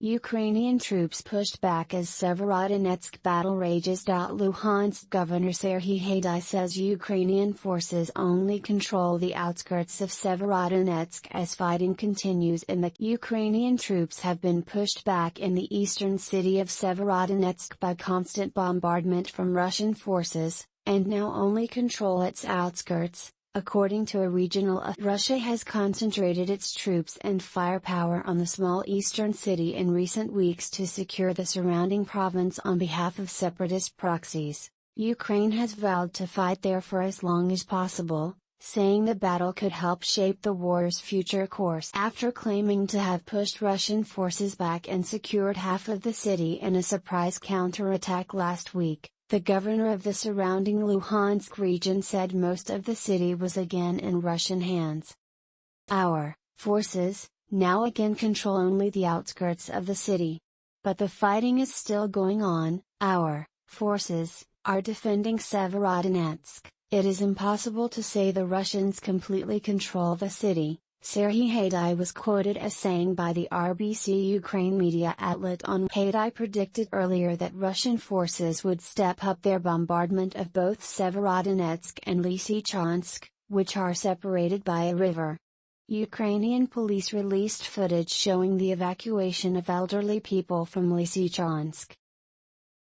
Ukrainian troops pushed back as Severodonetsk battle rages. Luhansk Governor Serhiy Haidai says Ukrainian forces only control the outskirts of Severodonetsk as fighting continues in the Ukrainian troops have been pushed back in the eastern city of Severodonetsk by constant bombardment from Russian forces, and now only control its outskirts. According to a regional Russia has concentrated its troops and firepower on the small eastern city in recent weeks to secure the surrounding province on behalf of separatist proxies. Ukraine has vowed to fight there for as long as possible, saying the battle could help shape the war's future course. After claiming to have pushed Russian forces back and secured half of the city in a surprise counterattack last week, the governor of the surrounding Luhansk region said most of the city was again in Russian hands. Our forces now again control only the outskirts of the city. But the fighting is still going on. Our forces are defending Severodonetsk. It is impossible to say the Russians completely control the city, Serhiy Haidai was quoted as saying by the RBC Ukraine media outlet on Haidai predicted earlier that Russian forces would step up their bombardment of both Severodonetsk and Lysychansk, which are separated by a river. Ukrainian police released footage showing the evacuation of elderly people from Lysychansk.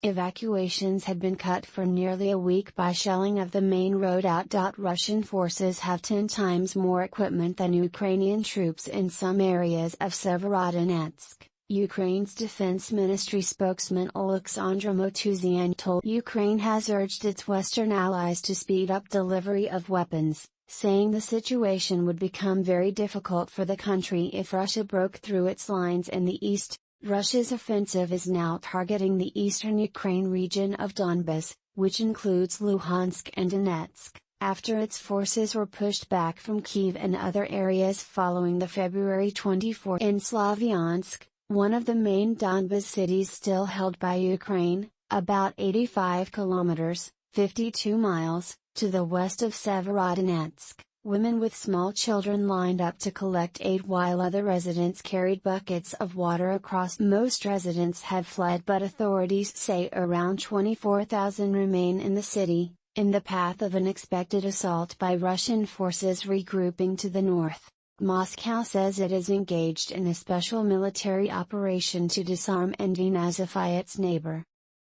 Evacuations had been cut for nearly a week by shelling of the main road out. Russian forces have 10 times more equipment than Ukrainian troops in some areas of Severodonetsk, Ukraine's defense ministry spokesman Oleksandr Motuzyan told. Ukraine has urged its Western allies to speed up delivery of weapons, saying the situation would become very difficult for the country if Russia broke through its lines in the east. Russia's offensive is now targeting the eastern Ukraine region of Donbas, which includes Luhansk and Donetsk, after its forces were pushed back from Kyiv and other areas following the February 24 in Slavyansk, one of the main Donbas cities still held by Ukraine, about 85 kilometers, 52 miles, to the west of Severodonetsk. Women with small children lined up to collect aid while other residents carried buckets of water across. Most residents had fled, but authorities say around 24,000 remain in the city, in the path of an expected assault by Russian forces regrouping to the north. Moscow says it is engaged in a special military operation to disarm and denazify its neighbor.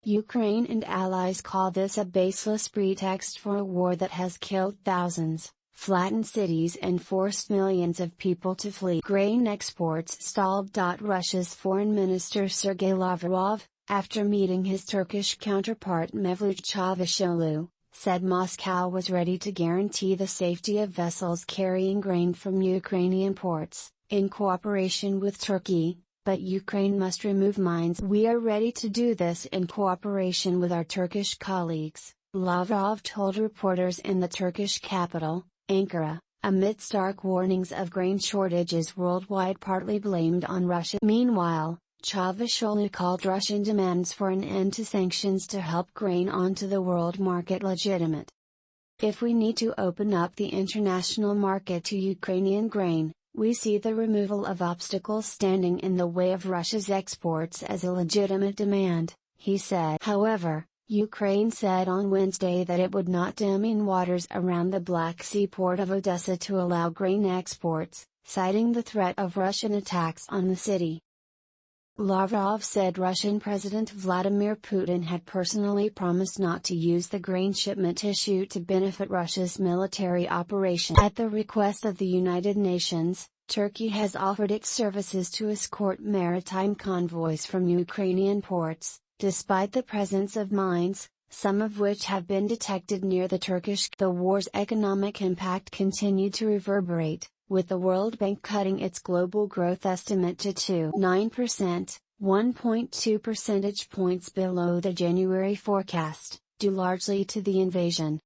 Ukraine and allies call this a baseless pretext for a war that has killed thousands, flattened cities and forced millions of people to flee. Grain exports stalled. Russia's Foreign Minister Sergei Lavrov, after meeting his Turkish counterpart Mevlut Çavuşoğlu, said Moscow was ready to guarantee the safety of vessels carrying grain from Ukrainian ports, in cooperation with Turkey, but Ukraine must remove mines. We are ready to do this in cooperation with our Turkish colleagues, Lavrov told reporters in the Turkish capital, Ankara, amid stark warnings of grain shortages worldwide partly blamed on Russia. Meanwhile, Çavuşoğlu called Russian demands for an end to sanctions to help grain onto the world market legitimate. If we need to open up the international market to Ukrainian grain, we see the removal of obstacles standing in the way of Russia's exports as a legitimate demand, he said. However, Ukraine said on Wednesday that it would not dam in waters around the Black Sea port of Odessa to allow grain exports, citing the threat of Russian attacks on the city. Lavrov said Russian President Vladimir Putin had personally promised not to use the grain shipment issue to benefit Russia's military operation. At the request of the United Nations, Turkey has offered its services to escort maritime convoys from Ukrainian ports, despite the presence of mines, some of which have been detected near the Turkish. The war's economic impact continued to reverberate, with the World Bank cutting its global growth estimate to 2.9%, 1.2 percentage points below the January forecast, due largely to the invasion.